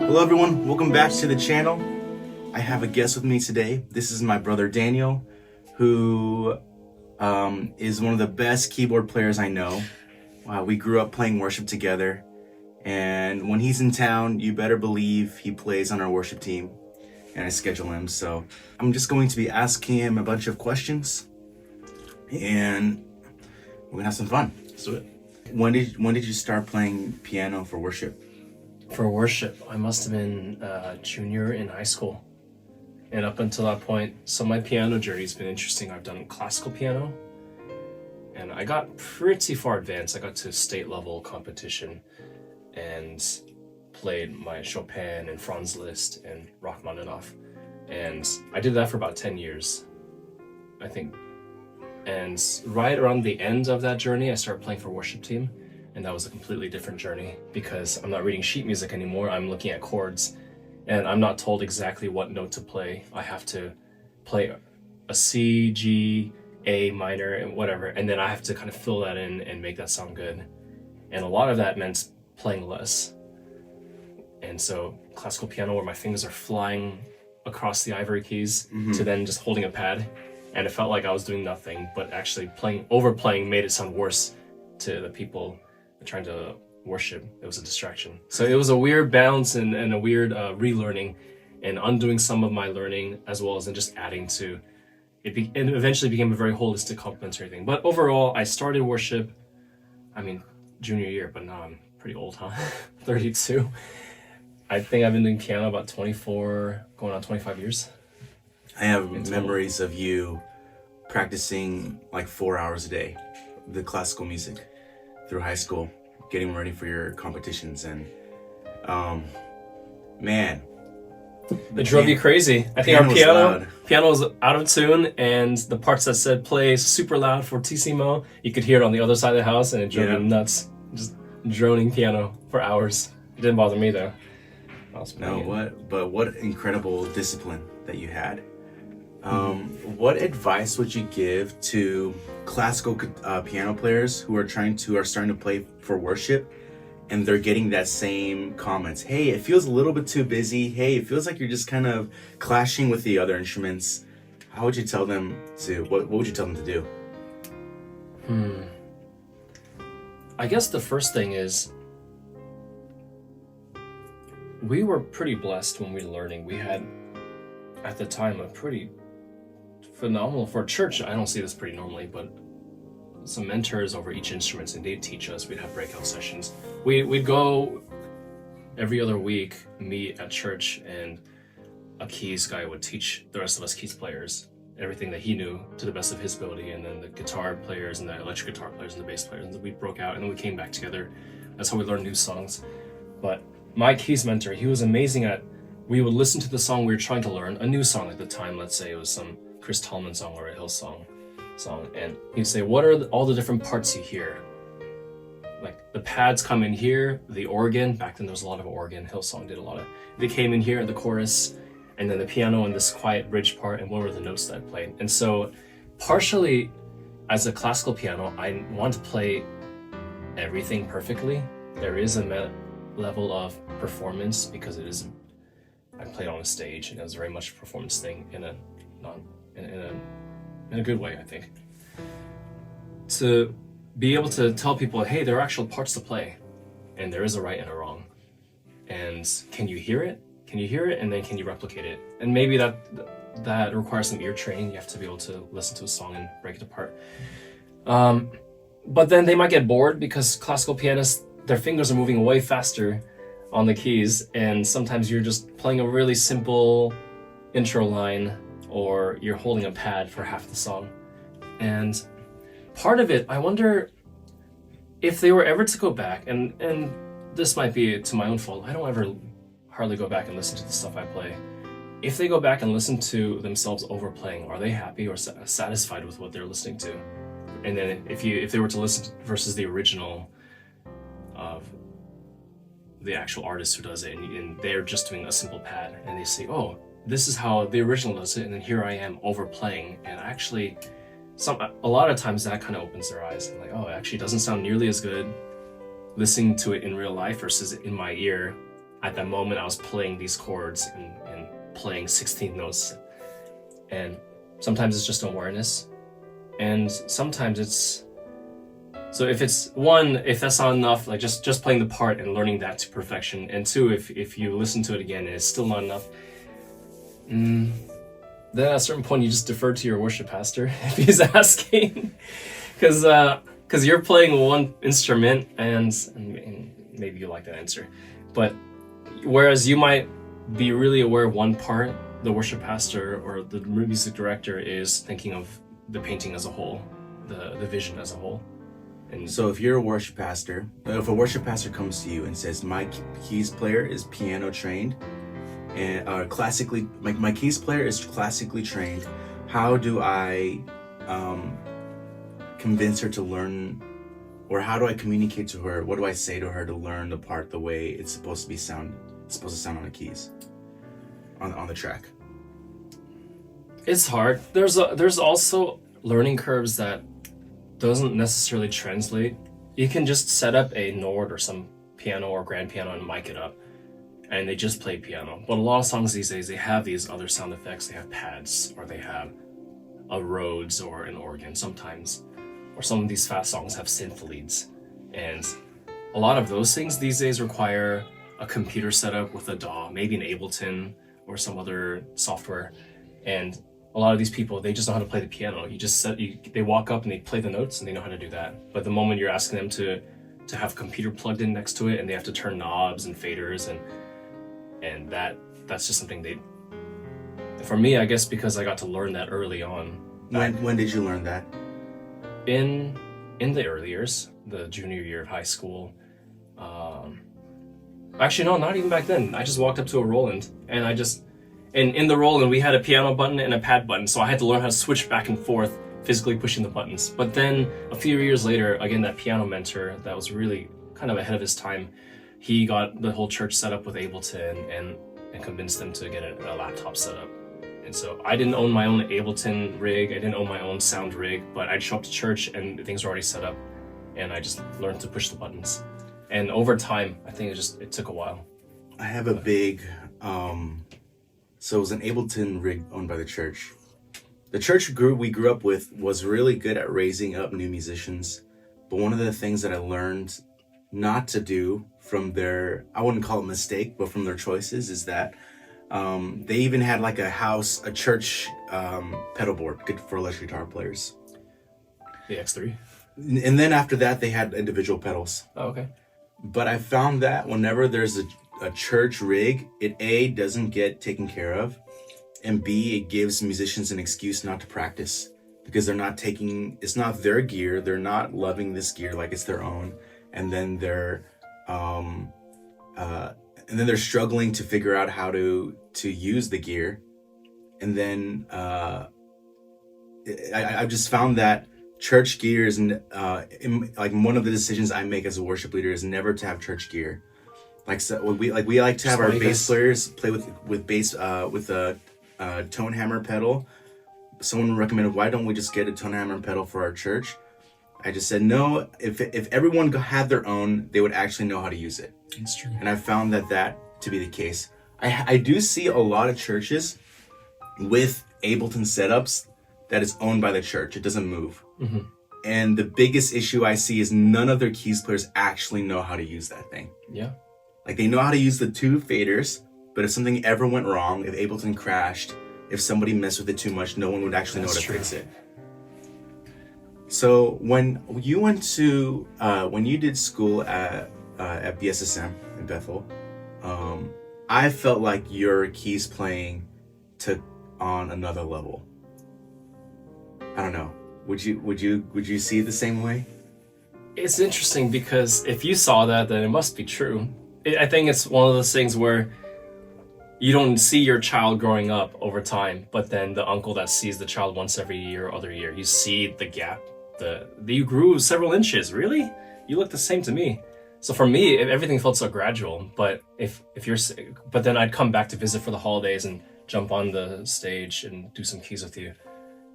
Hello everyone, welcome back to the channel. I have a guest with me today. This is my brother Daniel, who is one of the best keyboard players I know. We grew up playing worship together, and when he's in town, you better believe he plays on our worship team, and I schedule him. So I'm just going to be asking him a bunch of questions, and we're gonna have some fun. Let's do it. When did you start playing piano for worship? For worship, I must have been a junior in high school. And up until that point, so my piano journey's been interesting. I've done classical piano, and I got pretty far advanced. I got to state level competition and played my Chopin and Franz Liszt and Rachmaninoff. And I did that for about 10 years, I think. And right around the end of that journey, I started playing for worship team. And that was a completely different journey because I'm not reading sheet music anymore. I'm looking at chords, and I'm not told exactly what note to play. I have to play a C, G, A minor, and whatever, and then I have to kind of fill that in and make that sound good. And a lot of that meant playing less. And so classical piano, where my fingers are flying across the ivory keys to then just holding a pad, and it felt like I was doing nothing, but actually overplaying made it sound worse to the people trying to worship. It was a distraction. So it was a weird balance and a weird relearning and undoing some of my learning, as well as then just adding to it. And eventually became a very holistic, complementary thing. But overall, I started worship, junior year, but now I'm pretty old, huh? 32. I think I've been doing piano about 24, going on 25 years. I have memories of you practicing like 4 hours a day, the classical music, through high school, getting ready for your competitions, and man, it drove you crazy. I think our piano was out of tune, and the parts that said play super loud fortissimo, you could hear it on the other side of the house, and it drove me nuts. Just droning piano for hours. It didn't bother me though. What incredible discipline that you had. What advice would you give to classical piano players who are starting to play for worship, and they're getting that same comments? Hey, it feels a little bit too busy. Hey, it feels like you're just kind of clashing with the other instruments. How would you tell them what would you tell them to do? I guess the first thing is, we were pretty blessed when we were learning. We had, at the time, a pretty phenomenal, for church, I don't see this pretty normally, but some mentors over each instrument, and they'd teach us. We'd have breakout sessions. We'd go every other week, meet at church, and a keys guy would teach the rest of us keys players everything that he knew to the best of his ability, and then the guitar players and the electric guitar players and the bass players, and then we broke out, and then we came back together. That's how we learned new songs. But my keys mentor, he was amazing at, we would listen to the song we were trying to learn, a new song at the time, let's say it was some Chris Tallman song or a Hillsong song, and he'd say, what are all the different parts you hear? Like the pads come in here, the organ, back then there was a lot of organ, Hillsong did a lot of, they came in here in the chorus, and then the piano and this quiet bridge part, and what were the notes that I played? And so partially as a classical piano, I want to play everything perfectly. There is a level of performance because I played on a stage, and it was very much a performance thing in a good way, I think. To be able to tell people, hey, there are actual parts to play, and there is a right and a wrong. And can you hear it? Can you hear it? And then can you replicate it? And maybe that requires some ear training. You have to be able to listen to a song and break it apart. But then they might get bored because classical pianists, their fingers are moving way faster on the keys, and sometimes you're just playing a really simple intro line, or you're holding a pad for half the song. And part of it, I wonder if they were ever to go back, and this might be to my own fault, I don't ever hardly go back and listen to the stuff I play. If they go back and listen to themselves overplaying, are they happy or satisfied with what they're listening to? And then if they were to listen versus the original of the actual artist who does it, and they're just doing a simple pad, and they say, oh, this is how the original does it, and then here I am overplaying, and actually a lot of times that kind of opens their eyes, and like, oh, it actually doesn't sound nearly as good listening to it in real life versus in my ear at that moment I was playing these chords and playing 16 notes. And sometimes it's just awareness. And sometimes it's, so if it's one, if that's not enough, like just playing the part and learning that to perfection. And two, if you listen to it again and it's still not enough, then at a certain point you just defer to your worship pastor if he's asking. Because you're playing one instrument and maybe you like that answer. But whereas you might be really aware of one part, the worship pastor or the music director is thinking of the painting as a whole, the vision as a whole. And So if you're a worship pastor, if a worship pastor comes to you and says, my keys player is piano trained, and my keys player is classically trained, how do I convince her to learn, or how do I communicate to her? What do I say to her to learn the part the way it's supposed to sound on the keys, on the track? it's hard. There's also learning curves that doesn't necessarily translate. You can just set up a Nord or some piano or grand piano and mic it up, and they just play piano. But a lot of songs these days, they have these other sound effects. They have pads, or they have a Rhodes or an organ sometimes, or some of these fast songs have synth leads. And a lot of those things these days require a computer setup with a DAW, maybe an Ableton or some other software. And a lot of these people, they just know how to play the piano. They walk up and they play the notes and they know how to do that. But the moment you're asking them to have a computer plugged in next to it and they have to turn knobs and faders and that's just something for me, I guess, because I got to learn that early on. When did you learn that? In the early years, the junior year of high school. Actually, no, not even back then. I just walked up to a Roland and in the Roland, we had a piano button and a pad button, so I had to learn how to switch back and forth, physically pushing the buttons. But then a few years later, again, that piano mentor that was really kind of ahead of his time, he got the whole church set up with Ableton and convinced them to get a laptop set up. And so I didn't own my own Ableton rig, I didn't own my own sound rig, but I'd show up to church and things were already set up, and I just learned to push the buttons. And over time, I think it took a while. I have a big, so it was an Ableton rig owned by the church. The church group we grew up with was really good at raising up new musicians. But one of the things that I learned not to do from I wouldn't call it a mistake, but from their choices, is that they even had like a church pedal board, good for electric guitar players. The X3? And then after that, they had individual pedals. Oh, okay. But I found that whenever there's a church rig, it A, doesn't get taken care of, and B, it gives musicians an excuse not to practice because it's not their gear, they're not loving this gear like it's their own, and then they're struggling to figure out how to use the gear. And then I've just found that church gear is like one of the decisions I make as a worship leader is never to have church gear. We like to have our bass players play with bass with a tone hammer pedal. Someone recommended, why don't we just get a tone hammer pedal for our church? I just said no. If everyone had their own, they would actually know how to use it. It's true. And I found that to be the case. I do see a lot of churches with Ableton setups that is owned by the church. It doesn't move. Mm-hmm. And the biggest issue I see is none of their keys players actually know how to use that thing. Yeah. Like, they know how to use the two faders, but if something ever went wrong, if Ableton crashed, if somebody messed with it too much, no one would actually know how to fix it. So when you when you did school at BSSM in Bethel, I felt like your keys playing took on another level. I don't know. Would you see it the same way? It's interesting because if you saw that, then it must be true. I think it's one of those things where you don't see your child growing up over time, but then the uncle that sees the child once every year or other year, you see the gap. You grew several inches. Really? You look the same to me. So for me, everything felt so gradual. But but then I'd come back to visit for the holidays and jump on the stage and do some keys with you.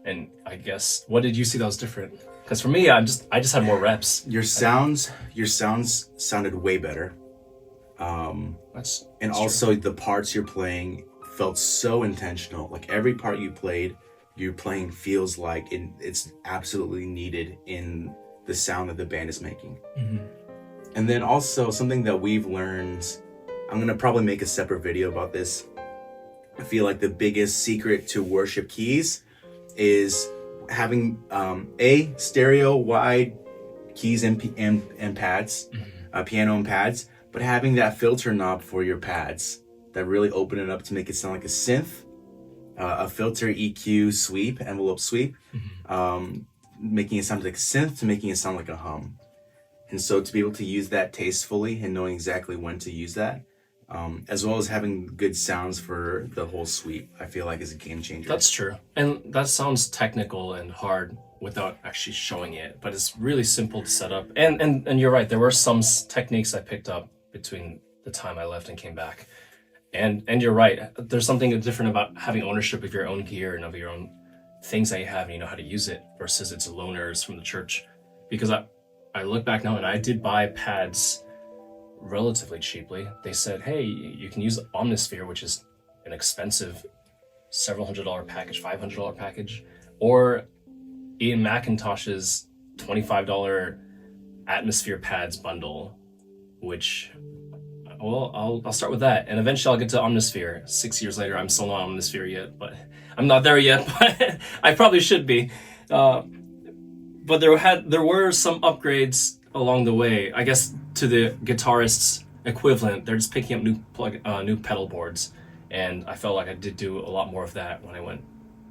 And I guess, what did you see that was different? Because for me, I just had more reps. Your sounds sounded way better. That's And that's also the parts you're playing felt so intentional. Like every part you played, you're playing feels like it's absolutely needed in the sound that the band is making. And then also something that we've learned, I'm gonna probably make a separate video about this. I feel like the biggest secret to worship keys is having a stereo wide keys and pads, piano and pads, but having that filter knob for your pads that really open it up to make it sound like a synth, a filter, EQ, sweep, envelope sweep, making it sound like a synth to making it sound like a hum. And so to be able to use that tastefully and knowing exactly when to use that, as well as having good sounds for the whole suite, I feel like is a game changer. That's true. And that sounds technical and hard without actually showing it, but it's really simple to set up. And you're right, there were some techniques I picked up between the time I left and came back. And you're right, there's something different about having ownership of your own gear and of your own things that you have and you know how to use it versus it's loaners from the church. Because I look back now and I did buy pads relatively cheaply. They said, hey, you can use Omnisphere, which is an expensive several $100 package, $500 package, or Ian McIntosh's $25 Atmosphere pads bundle, which, well, I'll start with that, and eventually I'll get to Omnisphere. 6 years later, I'm still not on Omnisphere yet, but I'm not there yet, but I probably should be. But there were some upgrades along the way, I guess, to the guitarist's equivalent. They're just picking up new pedal boards, and I felt like I did do a lot more of that when I went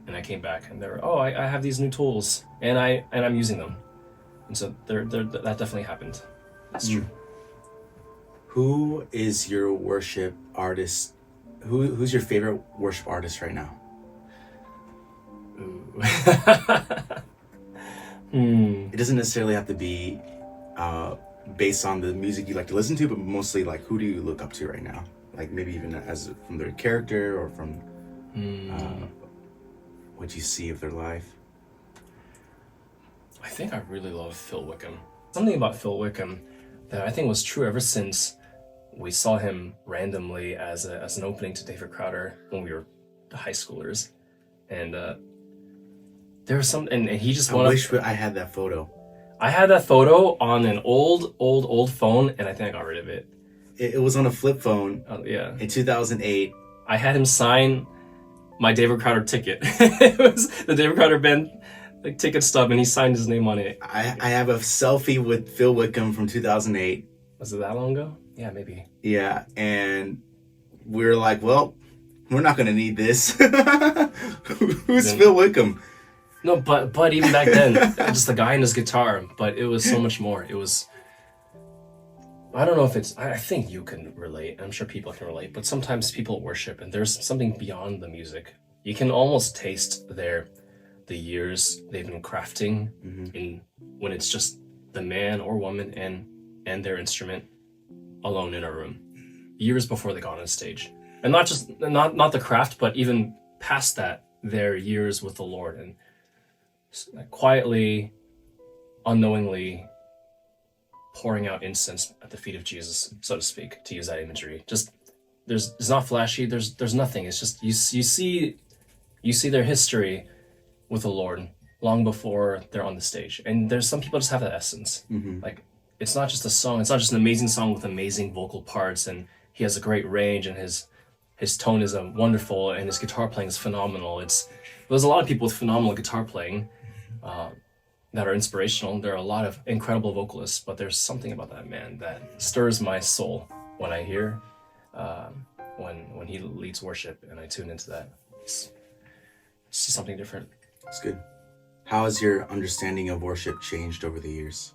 and I came back, and they were, I have these new tools, and I'm using them, and so that definitely happened. That's true. Who is your worship artist? Who's your favorite worship artist right now? Ooh. It doesn't necessarily have to be based on the music you like to listen to, but mostly like who do you look up to right now? Like maybe even as from their character or from what you see of their life. I think I really love Phil Wickham. Something about Phil Wickham that I think was true ever since we saw him randomly as an opening to David Crowder when we were high schoolers, and there was some, and he just I wish I had that photo. I had that photo on an old phone, and I think I got rid of it. It was on a flip phone. Yeah. In 2008. I had him sign my David Crowder ticket. It was the David Crowder band ticket stub, and he signed his name on it. I have a selfie with Phil Wickham from 2008. Was it that long ago? Yeah, maybe. Yeah, and we were like, well, we're not going to need this. Who's Phil Wickham? No, but even back then, just the guy and his guitar, but it was so much more. It was, I don't know if it's, I think you can relate. I'm sure people can relate, but sometimes people worship and there's something beyond the music. You can almost taste the years they've been crafting in when it's just the man or woman and their instrument alone in a room. Years before they got on stage. And not just, not the craft, but even past that, their years with the Lord and quietly, unknowingly pouring out incense at the feet of Jesus, so to speak, to use that imagery. Just it's not flashy. There's nothing. It's just you see their history with the Lord long before they're on the stage. And there's some people just have that essence. Like it's not just a song. It's not just an amazing song with amazing vocal parts, and he has a great range, and his tone is wonderful, and his guitar playing is phenomenal. There's a lot of people with phenomenal guitar playing that are inspirational. There are a lot of incredible vocalists, but there's something about that man that stirs my soul when I hear when he leads worship, and I tune into that. It's just something different. That's good. How has your understanding of worship changed over the years?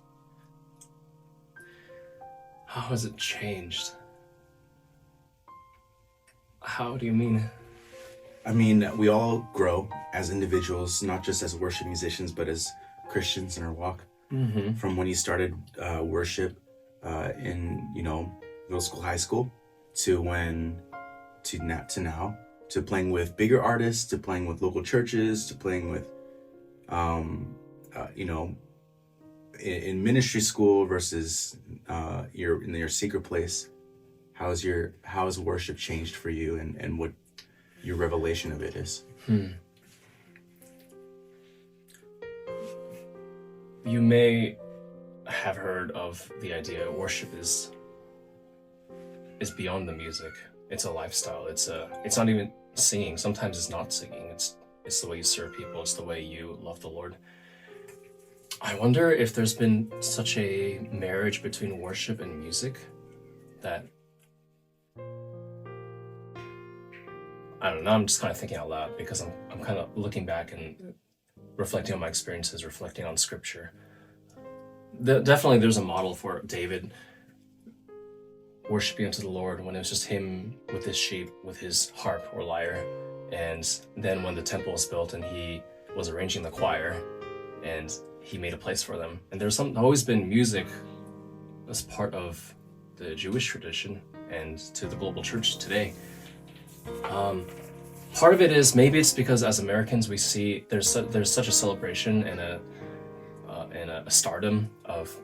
How has it changed? How do you mean? I mean, we all grow as individuals, not just as worship musicians, but as Christians in our walk. From when you started worship in middle school, high school, to now, to playing with bigger artists, to playing with local churches, to playing with in ministry school versus in your secret place. how has worship changed for you, and what your revelation of it is? You may have heard of the idea worship is beyond the music. It's a lifestyle. It's not even singing. Sometimes it's not singing. It's the way you serve people. It's the way you love the Lord. I wonder if there's been such a marriage between worship and music that, I don't know, I'm just kind of thinking out loud because I'm kind of looking back and reflecting on my experiences, reflecting on scripture. Definitely there's a model for David worshiping unto the Lord when it was just him with his sheep, with his harp or lyre. And then when the temple was built and he was arranging the choir and he made a place for them. And there's always been music as part of the Jewish tradition and to the global church today. Part of it is maybe it's because as Americans we see there's such a celebration and a stardom of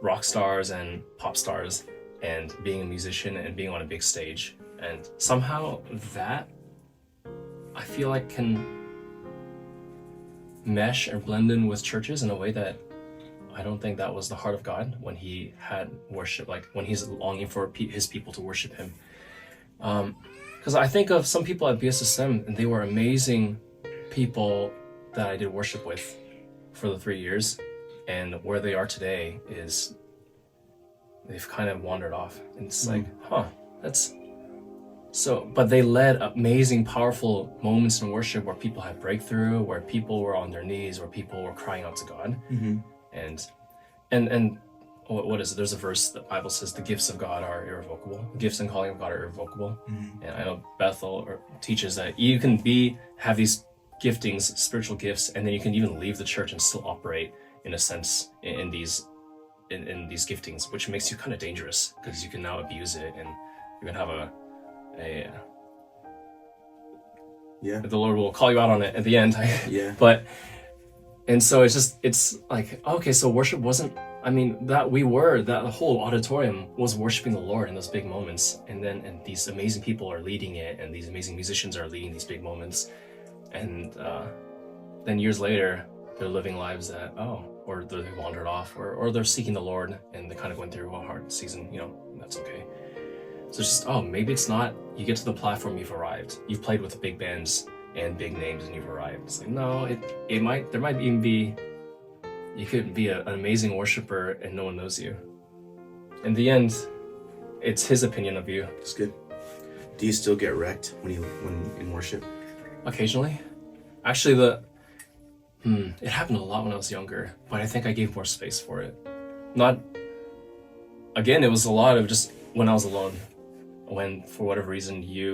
rock stars and pop stars and being a musician and being on a big stage, and somehow that I feel like can mesh or blend in with churches in a way that I don't think that was the heart of God when he had worship, like when he's longing for his people to worship him. Because I think of some people at BSSM and they were amazing people that I did worship with for the 3 years, and where they are today is they've kind of wandered off. And it's like, that's so, but they led amazing, powerful moments in worship where people had breakthrough, where people were on their knees, where people were crying out to God. And what is it? There's a verse the Bible says the gifts of God are irrevocable. The gifts and calling of God are irrevocable. And I know Bethel teaches that you can have these giftings, spiritual gifts, and then you can even leave the church and still operate in a sense in these giftings, which makes you kind of dangerous because you can now abuse it and you can have the Lord will call you out on it at the end. And so it's like, okay, so worship wasn't, I mean, that the whole auditorium was worshiping the Lord in those big moments. And these amazing people are leading it, and these amazing musicians are leading these big moments. And then years later, they're living lives that, or they wandered off, or they're seeking the Lord and they're kind of going through a hard season, that's okay. So it's just, maybe it's not, you get to the platform, you've arrived. You've played with big bands and big names and you've arrived. It's like, no, there might even be, you could be an amazing worshiper and no one knows you. In the end, it's his opinion of you. It's good. Do you still get wrecked when in worship? Occasionally. Actually, it happened a lot when I was younger, but I think I gave more space for it. It was a lot of just when I was alone. When, for whatever reason, we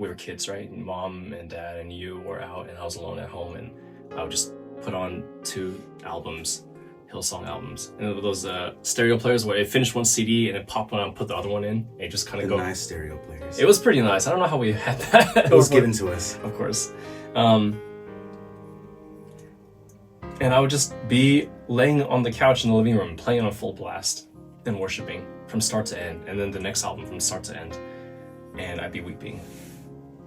were kids, right? And mom and dad and you were out and I was alone at home, and I would just put on 2 albums, Hillsong albums. And those stereo players where it finished one CD and it popped one out and put the other one in. And it just kind of go. Nice stereo players. It was pretty nice. I don't know how we had that. It was given to us. Of course. And I would just be laying on the couch in the living room, playing on full blast and worshiping from start to end. And then the next album from start to end. And I'd be weeping.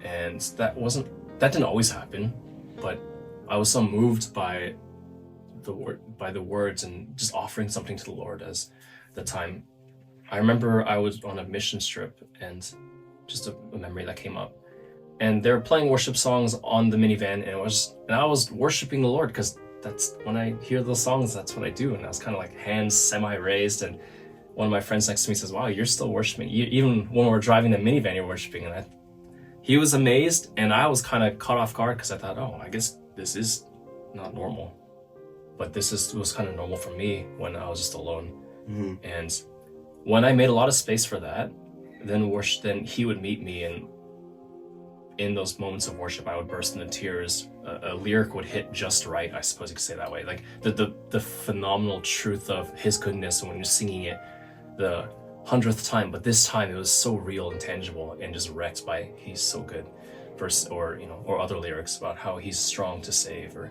And that didn't always happen, but I was so moved by the words and just offering something to the Lord as the time. I remember I was on a mission trip, and just a memory that came up. And they were playing worship songs on the minivan, and I was worshiping the Lord because that's when I hear those songs, that's what I do. And I was kind of like hands semi-raised, and one of my friends next to me says, "Wow, you're still worshiping. Even when we're driving the minivan, you're worshiping." And he was amazed, and I was kind of caught off guard because I thought, I guess this is not normal. But was kind of normal for me when I was just alone. And when I made a lot of space for that, then he would meet me, and in those moments of worship, I would burst into tears. A lyric would hit just right, I suppose you could say that way. Like the phenomenal truth of his goodness when you're singing it the 100th time, but this time it was so real and tangible and just wrecked by "He's so good," or other lyrics about how he's strong to save, or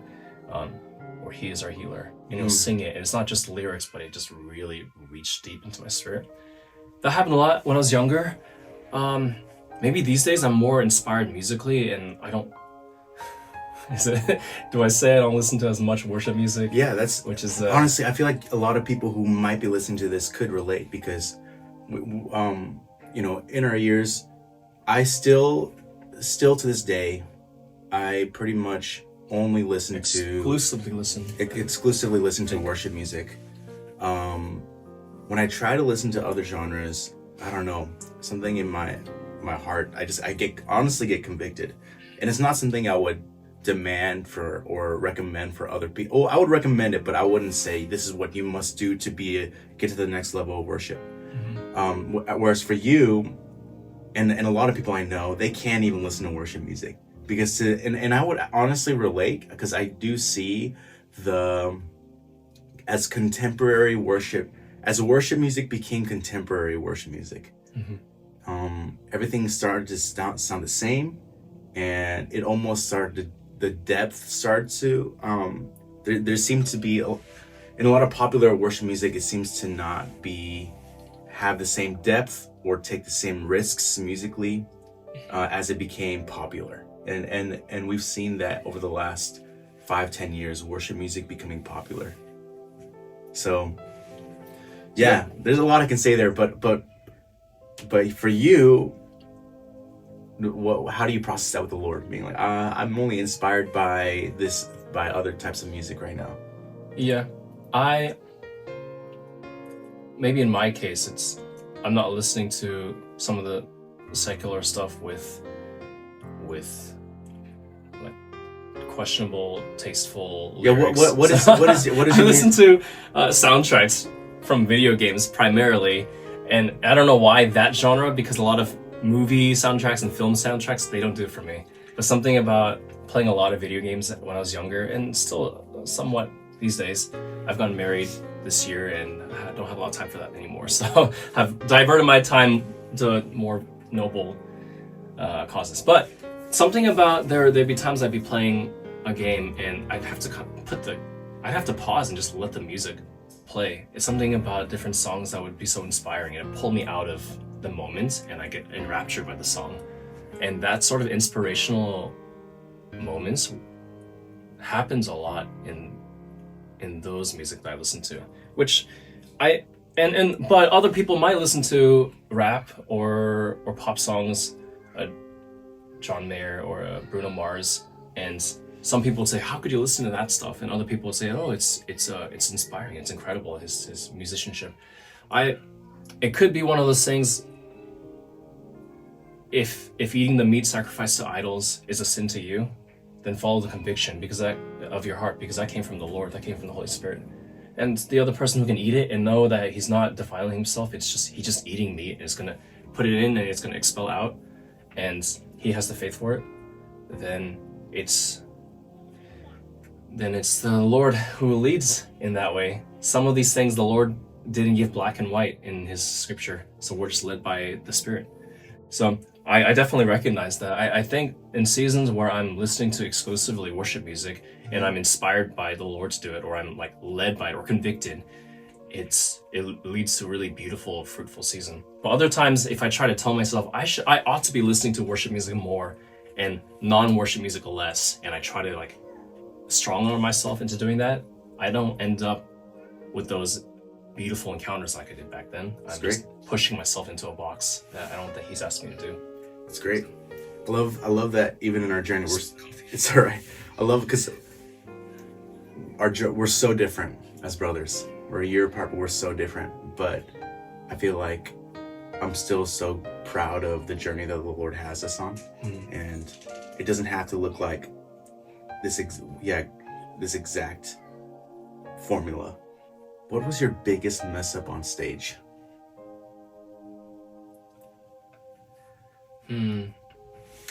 "He is our healer." Sing it, and it's not just lyrics, but it just really reached deep into my spirit. That happened a lot when I was younger, Maybe these days I'm more inspired musically, and I don't. Do I say I don't listen to as much worship music? Yeah, that's Which is honestly, I feel like a lot of people who might be listening to this could relate because, in our years, I still to this day, I pretty much only listen exclusively listen to worship music. When I try to listen to other genres, I don't know, something in my heart, I honestly get convicted, and it's not something I would demand for or recommend for other people. Oh, I would recommend it, but I wouldn't say this is what you must do to get to the next level of worship. Whereas for you and a lot of people I know, they can't even listen to worship music because and I would honestly relate because I do see as contemporary worship, as worship music became contemporary worship music, everything started to sound the same, and it almost started the depth started to there seemed to be in a lot of popular worship music, it seems to not have the same depth or take the same risks musically as it became popular, and we've seen that over the last 5-10 years, worship music becoming popular. So yeah, there's a lot I can say there, but for you, how do you process that with the Lord? Being like, I'm only inspired by other types of music right now. Yeah, maybe in my case, I'm not listening to some of the secular stuff with like questionable, tasteful lyrics. What is I listen to soundtracks from video games primarily, and I don't know why that genre, because a lot of movie soundtracks and film soundtracks, they don't do it for me. But something about playing a lot of video games when I was younger, and still somewhat these days. I've gotten married this year and I don't have a lot of time for that anymore, so I've diverted my time to more noble causes. But something about there'd be times I'd be playing a game and I'd have to pause and just let the music play. It's something about different songs that would be so inspiring, and it pulled me out of the moment and I get enraptured by the song. And that sort of inspirational moments happens a lot in those music that I listen to, which but other people might listen to rap or pop songs, John Mayer or Bruno Mars, and some people say, how could you listen to that stuff? And other people say, oh, it's inspiring, it's incredible, his musicianship. It could be one of those things. If eating the meat sacrificed to idols is a sin to you, then follow the conviction of your heart, because that came from the Lord, that came from the Holy Spirit. And the other person who can eat it and know that he's not defiling himself, he's just eating meat and it's gonna put it in and it's gonna expel out, and he has the faith for it, then it's the Lord who leads in that way. Some of these things the Lord didn't give black and white in his scripture, so we're just led by the Spirit. So I definitely recognize that. I think in seasons where I'm listening to exclusively worship music and I'm inspired by the Lord to do it, or I'm like led by it or convicted, it leads to a really beautiful, fruitful season. But other times, if I try to tell myself I ought to be listening to worship music more and non-worship music less, and I try to like strong arm myself into doing that, I don't end up with those beautiful encounters like I did back then. I'm just pushing myself into a box that I don't think he's asked me to do. That's great. I love that even in our journey, it's all right. I love because we're so different as brothers. We're a year apart, but we're so different. But I feel like I'm still so proud of the journey that the Lord has us on, and it doesn't have to look like this exact formula. What was your biggest mess up on stage?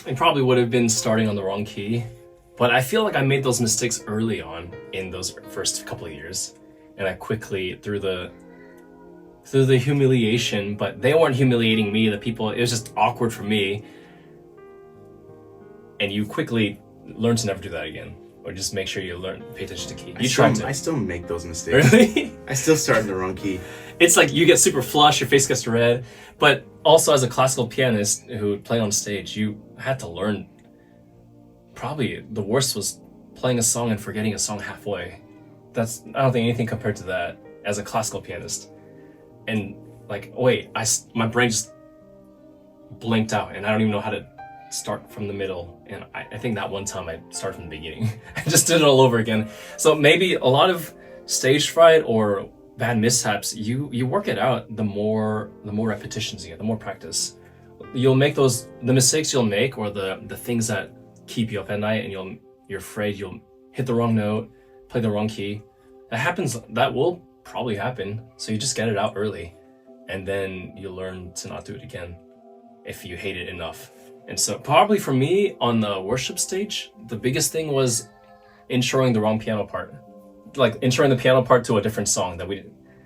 It probably would have been starting on the wrong key, but I feel like I made those mistakes early on in those first couple of years, and I quickly through the humiliation, but they weren't humiliating me, the people, it was just awkward for me, and you quickly learn to never do that again, or just make sure you pay attention to key. I still make those mistakes. Really? I still start in the wrong key. It's like you get super flushed, your face gets red, but also as a classical pianist who would play on stage, you had to learn. Probably the worst was playing a song and forgetting a song halfway. I don't think anything compared to that as a classical pianist. And like, wait, my brain just blinked out, and I don't even know how to start from the middle. And I think that one time I started from the beginning. I just did it all over again. So maybe a lot of stage fright or bad mishaps, you work it out the more repetitions you get, the more practice. You'll make the mistakes you'll make, or the things that keep you up at night, and you're afraid you'll hit the wrong note, play the wrong key. That will probably happen. So you just get it out early, and then you learn to not do it again if you hate it enough. And so probably for me on the worship stage, the biggest thing was introing the wrong piano part. Like introing the piano part to a different song that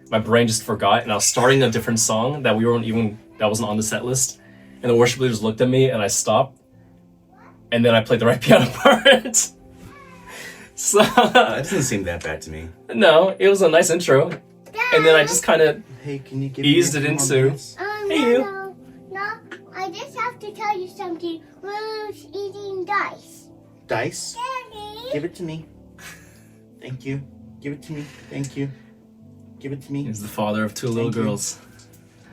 my brain just forgot, and I was starting a different song that wasn't on the set list. And the worship leaders looked at me, and I stopped, and then I played the right piano part. So That doesn't seem that bad to me. no, it was a nice intro, and then I just kind of Hey, can you give eased me it a few more into. minutes? Hey, you. No, I just have to tell you something. Who's eating dice? Dice? Daddy. Give it to me. Thank you. Give it to me. Thank you. Give it to me. He's the father of two little Thank you. girls.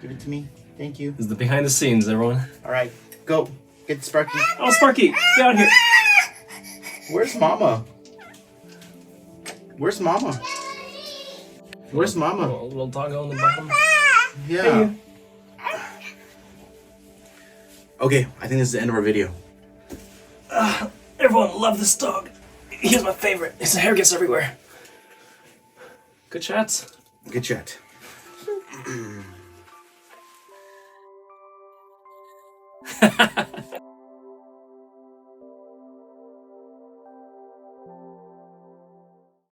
Give it to me. Thank you. He's the behind the scenes, everyone. All right, go. Get Sparky. Oh, Sparky, get out here. Where's Mama? Where's Mama? Where's Mama? Oh, a little doggo on the bottom. Yeah. Okay, I think this is the end of our video. Everyone love this dog. He's my favorite. His hair gets everywhere. Good chats. Good chat.